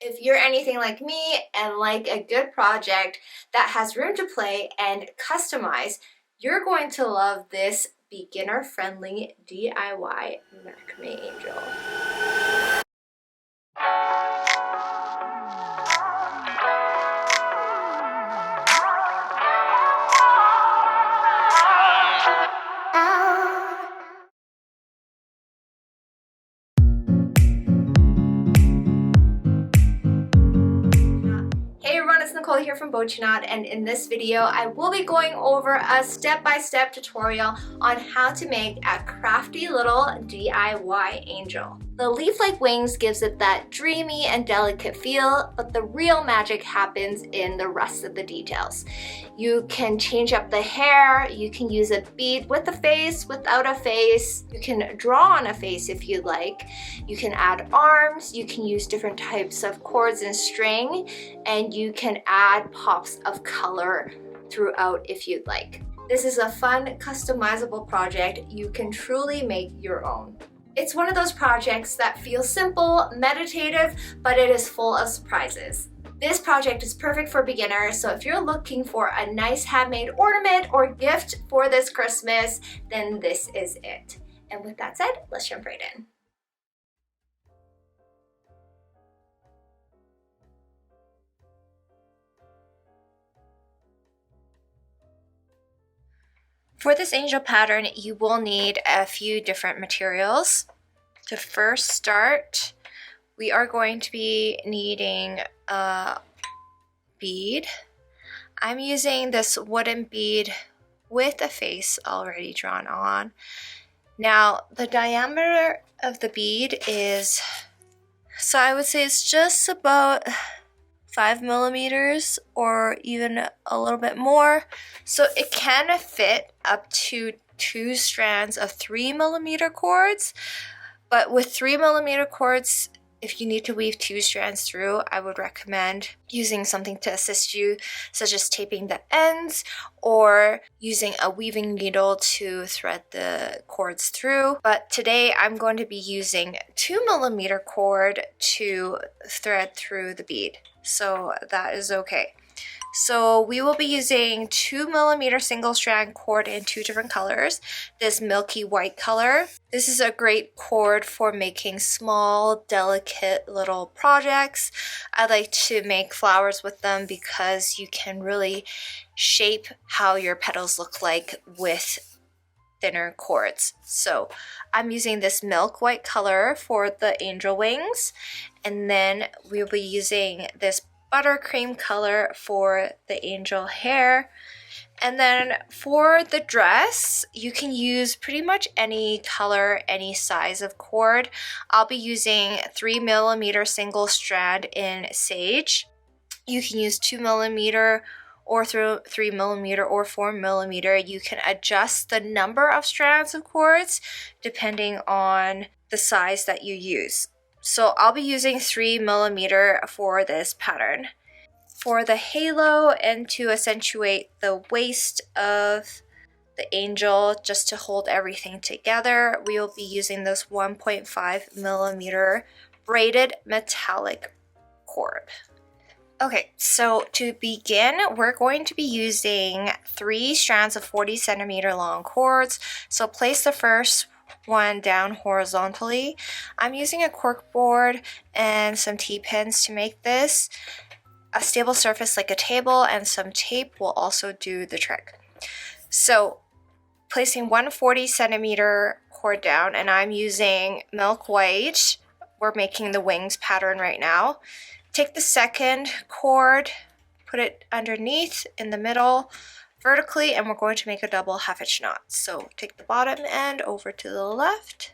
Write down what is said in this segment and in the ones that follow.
If you're anything like me and like a good project that has room to play and customize, you're going to love this beginner-friendly DIY macrame angel. Here from BOCHIKNOT, and in this video I will be going over a step-by-step tutorial on how to make a crafty little DIY angel. The leaf-like wings gives it that dreamy and delicate feel, but the real magic happens in the rest of the details. You can change up the hair, you can use a bead with a face, without a face, you can draw on a face if you like, you can add arms, you can use different types of cords and string, and you can add pops of color throughout if you'd like. This is a fun, customizable project you can truly make your own. It's one of those projects that feels simple, meditative, but it is full of surprises. This project is perfect for beginners, so if you're looking for a nice handmade ornament or gift for this Christmas, then this is it. And with that said, let's jump right in. For this angel pattern, you will need a few different materials. To first start, we are going to be needing a bead. I'm using this wooden bead with a face already drawn on. Now, the diameter of the bead is, so I would say it's just about 5 millimeters or even a little bit more. So it can fit up to 2 strands of 3 millimeter cords. But with 3 millimeter cords, if you need to weave 2 strands through, I would recommend using something to assist you, such as taping the ends or using a weaving needle to thread the cords through. But today I'm going to be using 2 millimeter cord to thread through the bead. So that is okay. So we will be using 2 millimeter single strand cord in 2 different colors. This milky white color. This is a great cord for making small, delicate little projects. I like to make flowers with them because you can really shape how your petals look like with thinner cords. So I'm using this milk white color for the angel wings, and then we'll be using this buttercream color for the angel hair. And then for the dress, you can use pretty much any color, any size of cord. I'll be using 3 millimeter single strand in sage. You can use 2 millimeter or 3 millimeter or 4 millimeter. You can adjust the number of strands of cords depending on the size that you use. So I'll be using 3 millimeter for this pattern. For the halo and to accentuate the waist of the angel, just to hold everything together, we will be using this 1.5 millimeter braided metallic cord. Okay, so to begin, we're going to be using 3 strands of 40 centimeter long cords. So place the first one down horizontally. I'm using a cork board and some T-pins to make this. A stable surface like a table and some tape will also do the trick. So placing 140 centimeter cord down, and I'm using milk white. We're making the wings pattern right now. Take the second cord, put it underneath in the middle vertically, and we're going to make a double half hitch knot. So take the bottom end over to the left,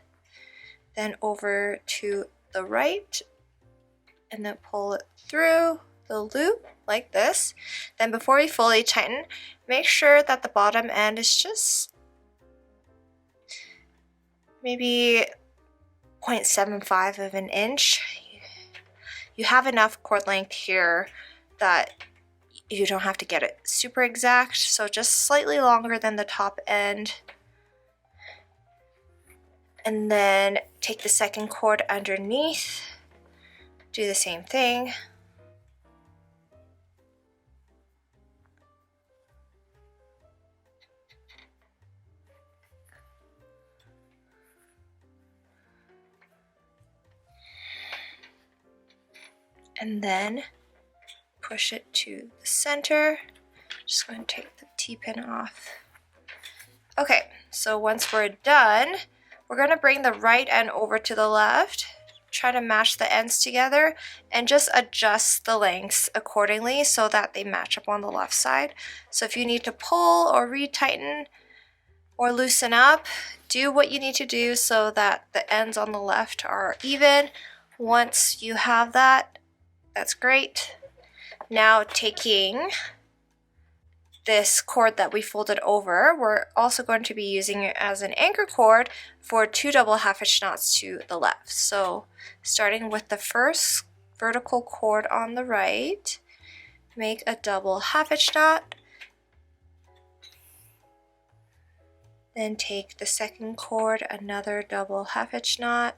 then over to the right, and then pull it through the loop like this. Then before we fully tighten, make sure that the bottom end is just maybe 0.75 of an inch. You have enough cord length here that you don't have to get it super exact, so just slightly longer than the top end. And then take the second cord underneath Do the same thing. And then push it to the center. Just going to take the T-pin off. Okay, so once we're done, we're going to bring the right end over to the left, try to match the ends together, and just adjust the lengths accordingly so that they match up on the left side. So if you need to pull or retighten or loosen up, do what you need to do so that the ends on the left are even. Once you have that, that's great. Now taking this cord that we folded over, we're also going to be using it as an anchor cord for 2 double half hitch knots to the left. So starting with the first vertical cord on the right, make a double half hitch knot, then take the second cord, another double half hitch knot,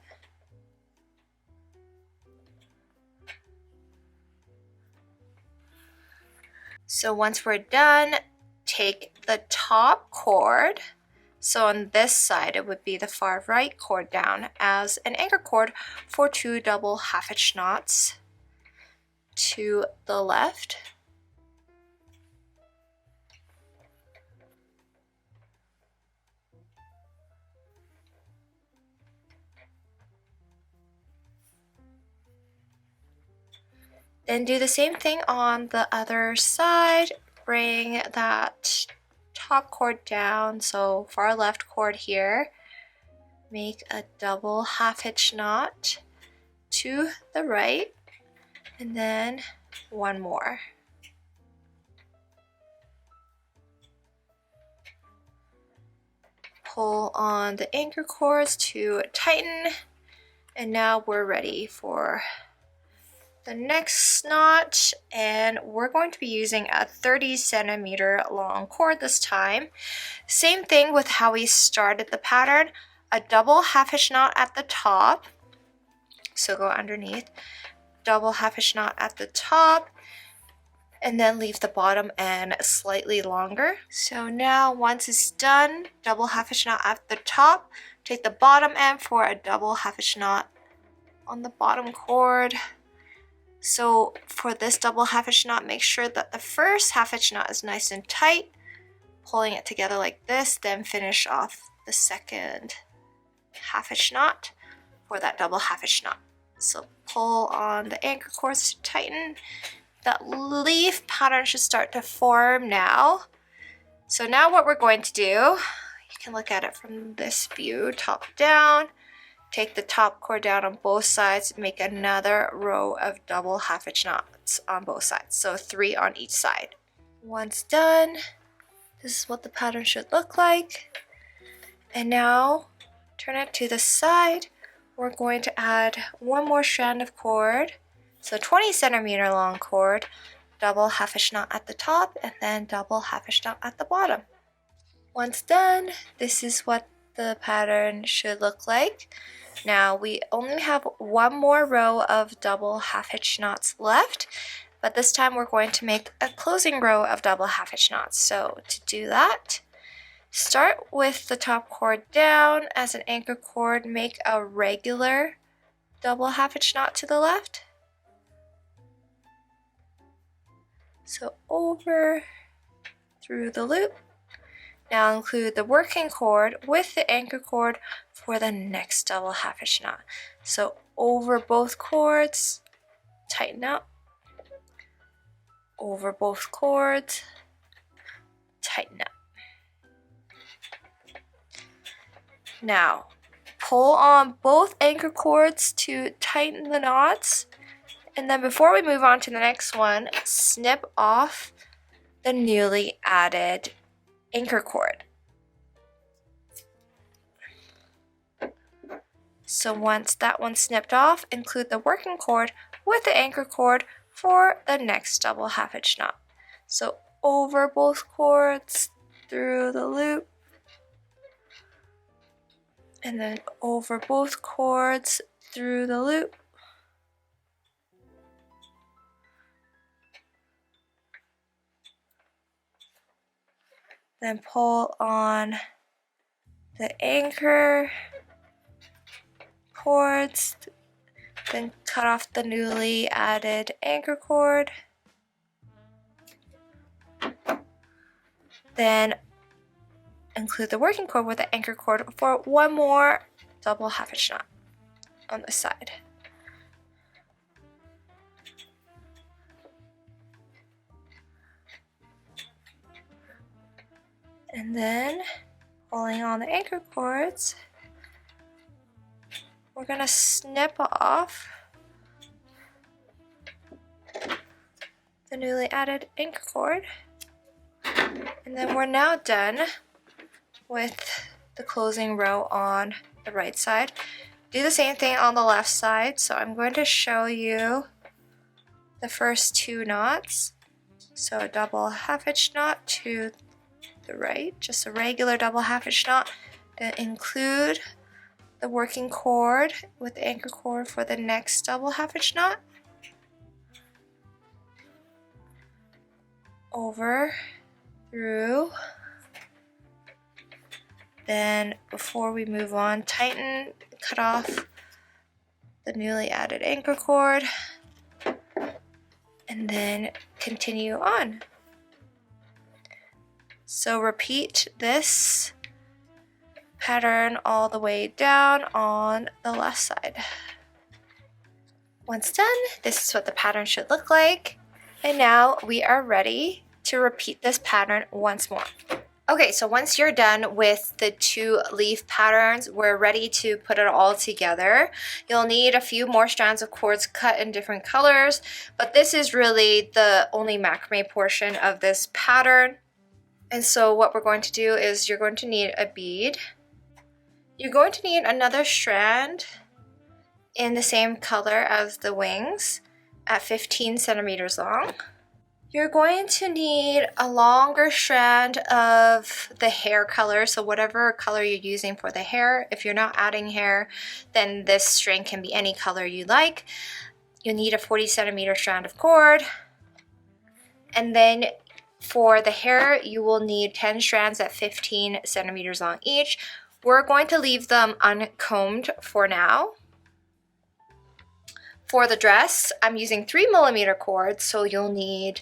so once we're done, take the top cord, so on this side it would be the far right cord down, as an anchor cord for 2 double half hitch knots to the left. Then do the same thing on the other side. Bring that top cord down, so far left cord here. Make a double half hitch knot to the right, and then one more. Pull on the anchor cords to tighten, and now we're ready for the next knot, and we're going to be using a 30 centimeter long cord this time. Same thing with how we started the pattern, a double half hitch knot at the top, so go underneath, double half hitch knot at the top, and then leave the bottom end slightly longer. So now once it's done, double half hitch knot at the top, take the bottom end for a double half hitch knot on the bottom cord. So for this double half hitch knot, make sure that the first half hitch knot is nice and tight, pulling it together like this, then finish off the second half hitch knot for that double half hitch knot. So pull on the anchor cords to tighten. That leaf pattern should start to form now. So now what we're going to do, you can look at it from this view, top down. Take the top cord down on both sides, make another row of double half hitch knots on both sides, so 3 on each side. Once done, this is what the pattern should look like. And now turn it to the side. We're going to add one more strand of cord, so 20 centimeter long cord, double half hitch knot at the top, and then double half hitch knot at the bottom. Once done, this is what the pattern should look like. Now we only have one more row of double half hitch knots left, but this time we're going to make a closing row of double half hitch knots. So to do that, start with the top cord down as an anchor cord, make a regular double half hitch knot to the left. So over through the loop. Now include the working cord with the anchor cord for the next double half hitch knot. So over both cords, tighten up. Over both cords, tighten up. Now pull on both anchor cords to tighten the knots. And then before we move on to the next one, snip off the newly added anchor cord. So once that one's snipped off, include the working cord with the anchor cord for the next double half hitch knot. So over both cords, through the loop, and then over both cords, through the loop. Then pull on the anchor cords, then cut off the newly added anchor cord. Then include the working cord with the anchor cord for one more double half hitch knot on the side. And then pulling on the anchor cords, we're gonna snip off the newly added anchor cord. And then we're now done with the closing row on the right side. Do the same thing on the left side. So I'm going to show you the first 2 knots. So a double half hitch knot to the right, just a regular double half hitch knot. Then include the working cord with the anchor cord for the next double half hitch knot. Over, through. Then before we move on, tighten, cut off the newly added anchor cord, and then continue on. So repeat this pattern all the way down on the left side. Once done, this is what the pattern should look like. And now we are ready to repeat this pattern once more. Okay, so once you're done with the 2 leaf patterns, we're ready to put it all together. You'll need a few more strands of cords cut in different colors, but this is really the only macrame portion of this pattern. And so what we're going to do is you're going to need a bead. You're going to need another strand in the same color as the wings at 15 centimeters long. You're going to need a longer strand of the hair color, so whatever color you're using for the hair. If you're not adding hair, then this string can be any color you like. You'll need a 40 centimeter strand of cord. And then for the hair, you will need 10 strands at 15 centimeters long each. We're going to leave them uncombed for now. For the dress, I'm using 3mm cords, so you'll need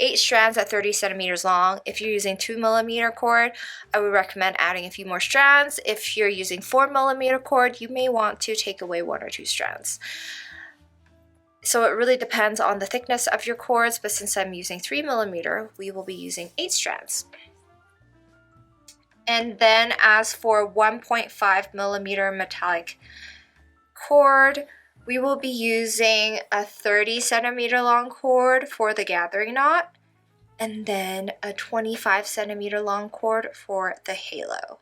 8 strands at 30 centimeters long. If you're using 2mm cord, I would recommend adding a few more strands. If you're using 4mm cord, you may want to take away 1 or 2 strands. So it really depends on the thickness of your cords, but since I'm using 3mm, we will be using 8 strands. And then as for 1.5mm metallic cord, we will be using a 30 centimeter long cord for the gathering knot, and then a 25 centimeter long cord for the halo.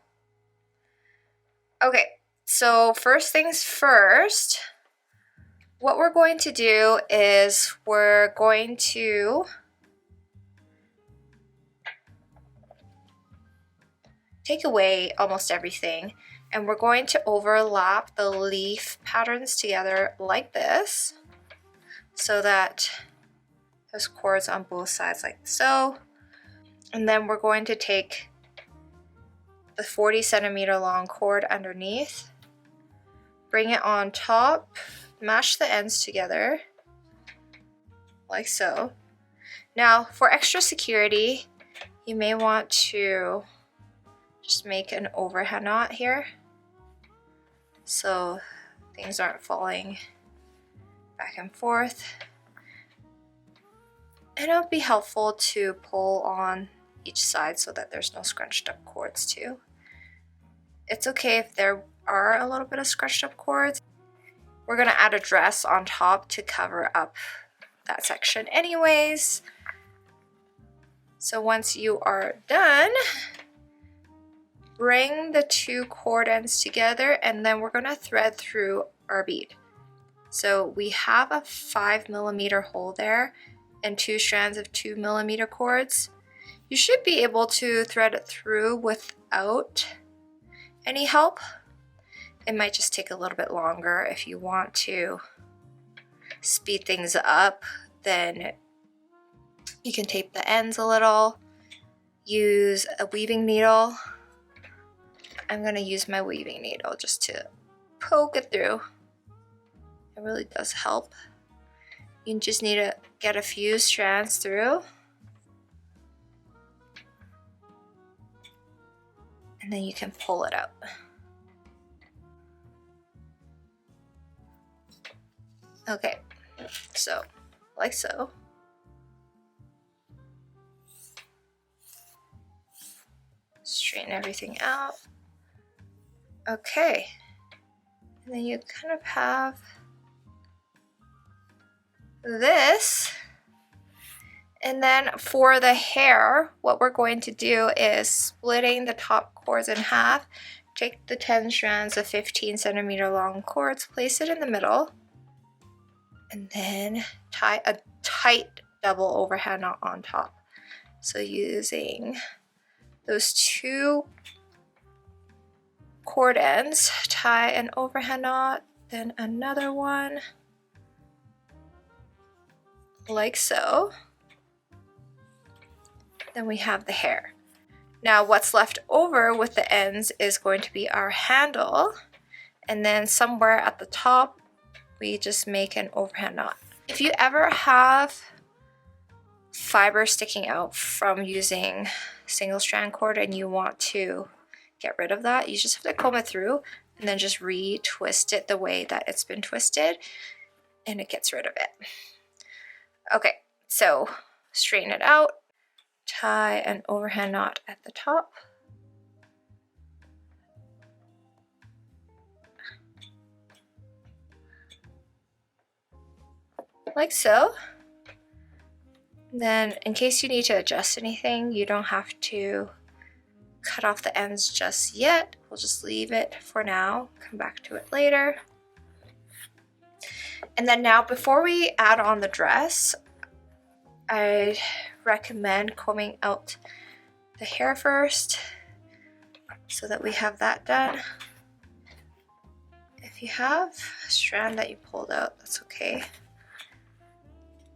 Okay, so first things first, what we're going to do is we're going to take away almost everything, and we're going to overlap the leaf patterns together like this, so that there's cords on both sides like so. And then we're going to take the 40 centimeter long cord underneath, bring it on top, mash the ends together like so. Now for extra security, you may want to just make an overhand knot here so things aren't falling back and forth. And it'll be helpful to pull on each side so that there's no scrunched up cords too. It's okay if there are a little bit of scrunched up cords. We're gonna add a dress on top to cover up that section anyways. So once you are done, bring the 2 cord ends together, and then we're gonna thread through our bead. So we have a 5mm hole there and 2 strands of 2mm cords. You should be able to thread it through without any help. It might just take a little bit longer. If you want to speed things up, then you can tape the ends a little. use a weaving needle. I'm gonna use my weaving needle just to poke it through. It really does help. You just need to get a few strands through. And then you can pull it out. Okay, so like so. Straighten everything out. Okay, and then you kind of have this. And then for the hair, what we're going to do is splitting the top cords in half. Take the 10 strands of 15 centimeter long cords, place it in the middle, and then tie a tight double overhand knot on top. So using those 2 cord ends, tie an overhand knot, then another one, like so. Then we have the hair. Now what's left over with the ends is going to be our handle, and then somewhere at the top we just make an overhand knot. If you ever have fiber sticking out from using single strand cord and you want to get rid of that, you just have to comb it through and then just re-twist it the way that it's been twisted, and it gets rid of it. Okay, so straighten it out. Tie an overhand knot at the top. Like so. Then in case you need to adjust anything, you don't have to cut off the ends just yet. We'll just leave it for now, come back to it later. And then now before we add on the dress, I recommend combing out the hair first so that we have that done. If you have a strand that you pulled out, that's okay.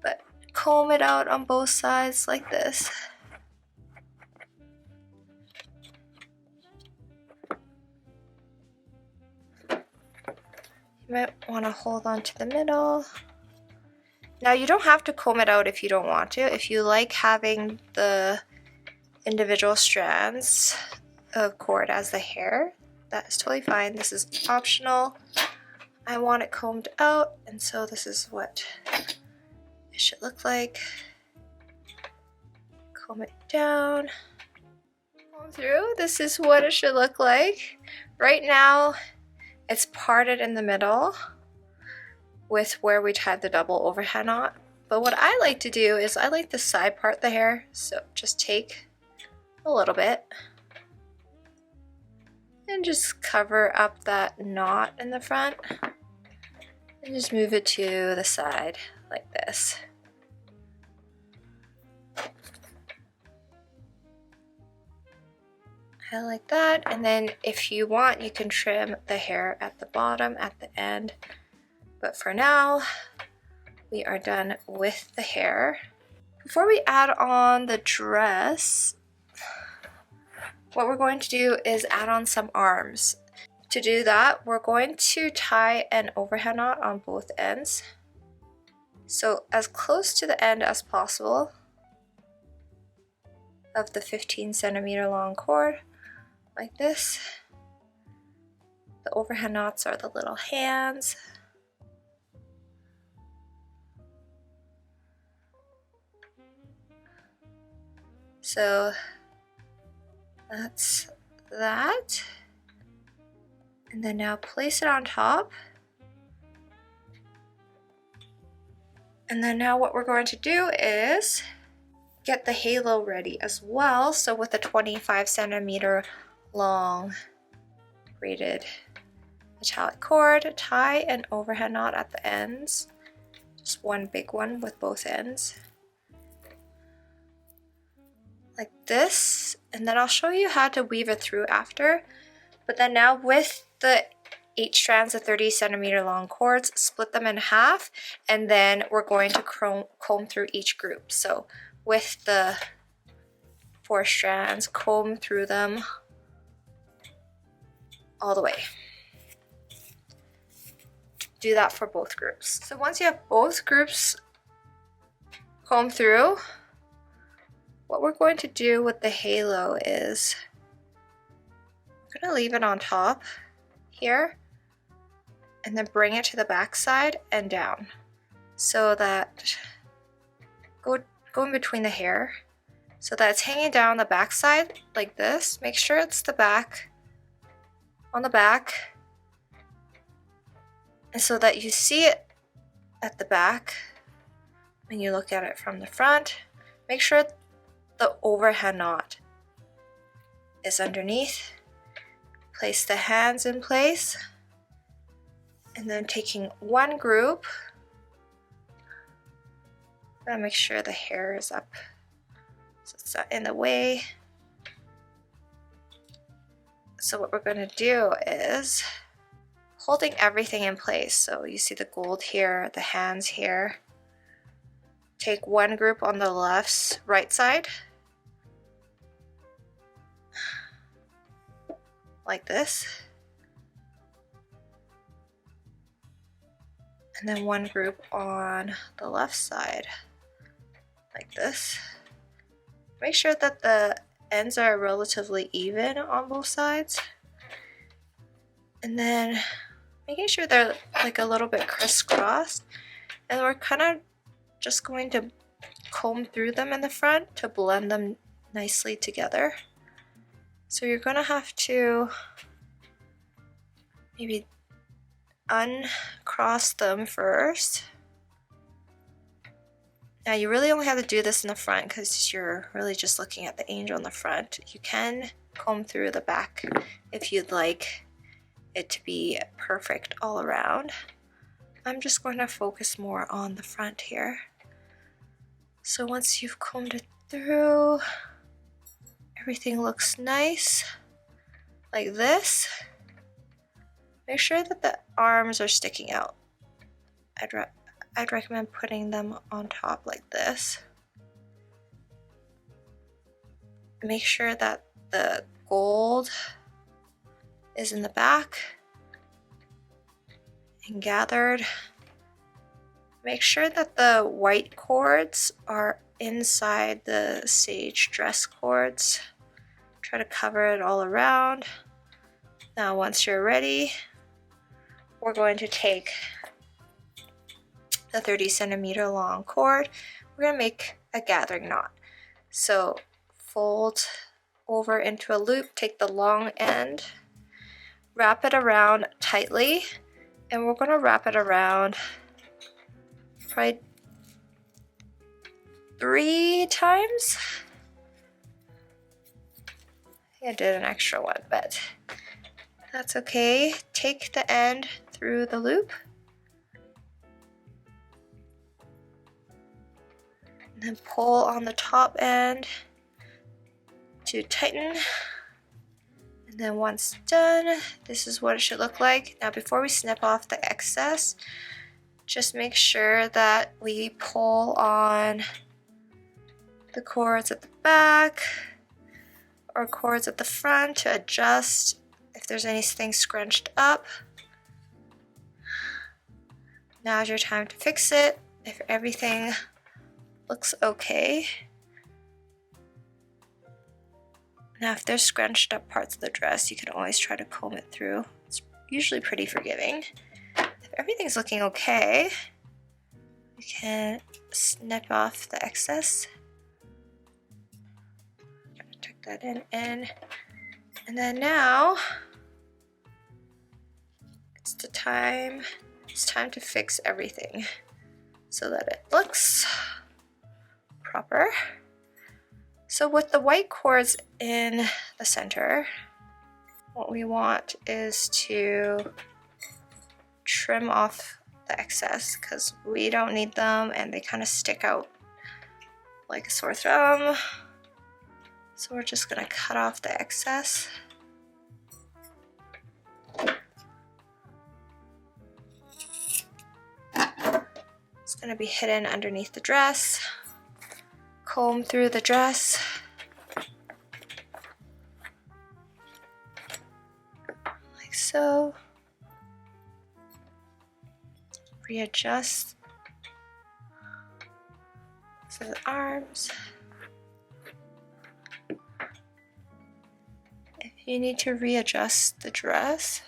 But comb it out on both sides like this. You might want to hold on to the middle. Now you don't have to comb it out if you don't want to. If you like having the individual strands of cord as the hair, that is totally fine. This is optional. I want it combed out, and so this is what it should look like. Comb it down, comb through. This is what it should look like. Right now, it's parted in the middle with where we tied the double overhand knot. But what I like to do is I like to side part the hair. So just take a little bit and just cover up that knot in the front and just move it to the side like this. I like that. And then if you want, you can trim the hair at the bottom, at the end. But for now, we are done with the hair. Before we add on the dress, what we're going to do is add on some arms. To do that, we're going to tie an overhand knot on both ends. So as close to the end as possible of the 15 centimeter long cord, like this. The overhand knots are the little hands. So that's that. And then now place it on top. And then now what we're going to do is get the halo ready as well. So with a 25 centimeter long braided metallic cord, tie an overhand knot at the ends. Just one big one with both ends. Like this, and then I'll show you how to weave it through after. But then now with the 8 strands of 30 centimeter long cords, split them in half, and then we're going to comb through each group. So with the 4 strands, comb through them all the way. Do that for both groups. So once you have both groups combed through, what we're going to do with the halo is I'm going to leave it on top here and then bring it to the back side and down, so that go in between the hair so that it's hanging down the back side like this. Make sure it's the back on the back, and so that you see it at the back when you look at it from the front. Make sure the overhand knot is underneath. Place the hands in place, and then taking one group, gotta make sure the hair is up so it's not in the way. So what we're going to do is holding everything in place. So you see the gold here, the hands here. Take one group on the right side, like this. And then one group on the left side, like this. Make sure that the ends are relatively even on both sides. And then making sure they're like a little bit crisscrossed. And we're kind of just going to comb through them in the front to blend them nicely together. So you're going to have to maybe uncross them first. Now you really only have to do this in the front because you're really just looking at the angel in the front. You can comb through the back if you'd like it to be perfect all around. I'm just going to focus more on the front here. So once you've combed it through, everything looks nice like this. Make sure that the arms are sticking out. I'd recommend putting them on top like this. Make sure that the gold is in the back and gathered. Make sure that the white cords are inside the sage dress cords. Try to cover it all around. Now once you're ready, we're going to take the 30 centimeter long cord. We're going to make a gathering knot. So fold over into a loop, take the long end, wrap it around tightly, and we're going to wrap it around probably 3 times. I think I did an extra one, but that's okay. Take the end through the loop. And then pull on the top end to tighten. And then once done, this is what it should look like. Now before we snip off the excess, just make sure that we pull on the cords at the back or cords at the front to adjust if there's anything scrunched up. Now's your time to fix it. If everything looks okay. Now if there's scrunched up parts of the dress, you can always try to comb it through. It's usually pretty forgiving. If everything's looking okay, you can snip off the excess. Tuck that in. And then now it's time to fix everything so that it looks proper. So with the white cords in the center, what we want is to trim off the excess because we don't need them and they kind of stick out like a sore thumb. So we're just going to cut off the excess. It's going to be hidden underneath the dress. Comb through the dress. like so. Readjust the arms. If you need to readjust the dress,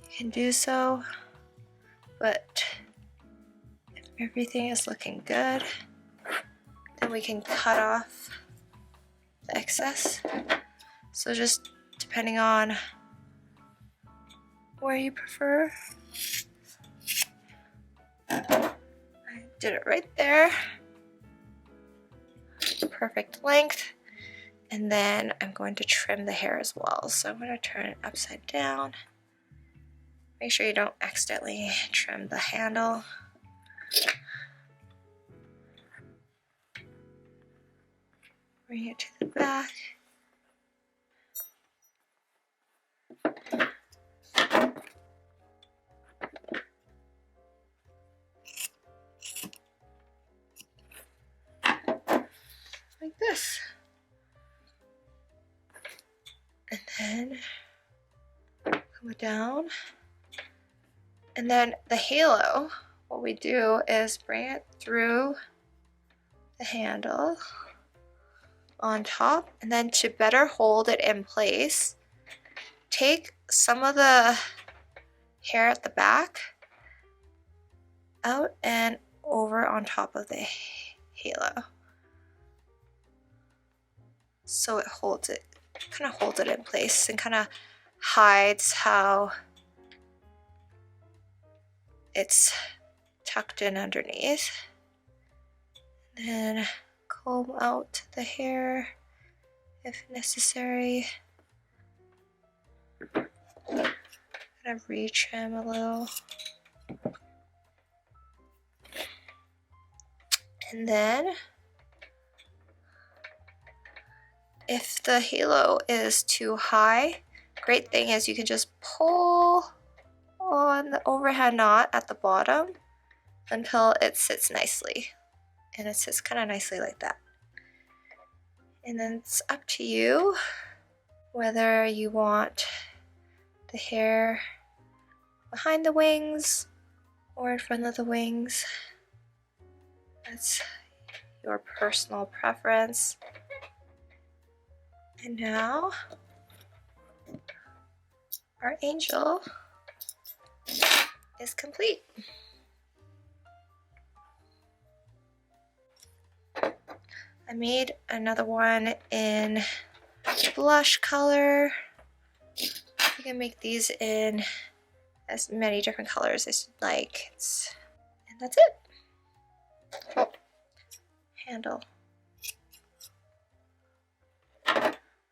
you can do so, but if everything is looking good, then we can cut off the excess. So just depending on where you prefer. I did it right there. Perfect length. And then I'm going to trim the hair as well. So I'm going to turn it upside down. Make sure you don't accidentally trim the handle. Bring it to the back. Like this. And then come down. And then the halo, what we do is bring it through the handle on top, and then to better hold it in place, take some of the hair at the back out and over on top of the halo. So it holds it, kind of holds it in place and kind of hides how it's tucked in underneath. Then comb out the hair if necessary. Kind of retrim a little. And then if the halo is too high, great thing is you can just pull on the overhand knot at the bottom until it sits nicely. And it sits kind of nicely like that. And then it's up to you whether you want the hair behind the wings or in front of the wings. That's your personal preference. And now our angel is complete. I made another one in blush color. You can make these in as many different colors as you'd like. And that's it. Handle.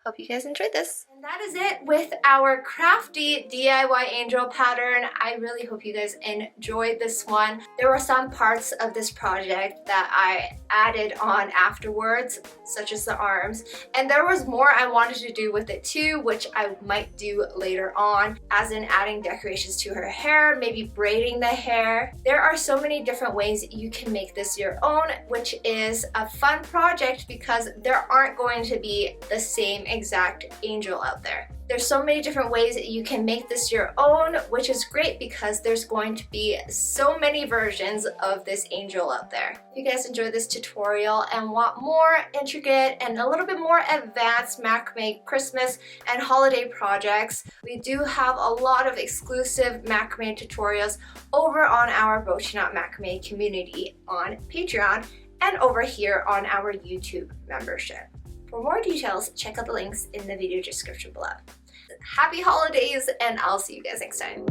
Hope you guys enjoyed this. And that is it with our crafty DIY angel pattern. I really hope you guys enjoyed this one. There were some parts of this project that I added on afterwards, such as the arms. And there was more I wanted to do with it too, which I might do later on, as in adding decorations to her hair, maybe braiding the hair. There are so many different ways you can make this your own, which is a fun project because there aren't going to be the same exact angel out there. There's so many different ways that you can make this your own, which is great because there's going to be so many versions of this angel out there. If you guys enjoyed this tutorial and want more intricate and a little bit more advanced macrame Christmas and holiday projects, we do have a lot of exclusive macrame tutorials over on our BOCHIKNOT macrame community on Patreon and over here on our YouTube membership. For more details, check out the links in the video description below. Happy holidays, and I'll see you guys next time.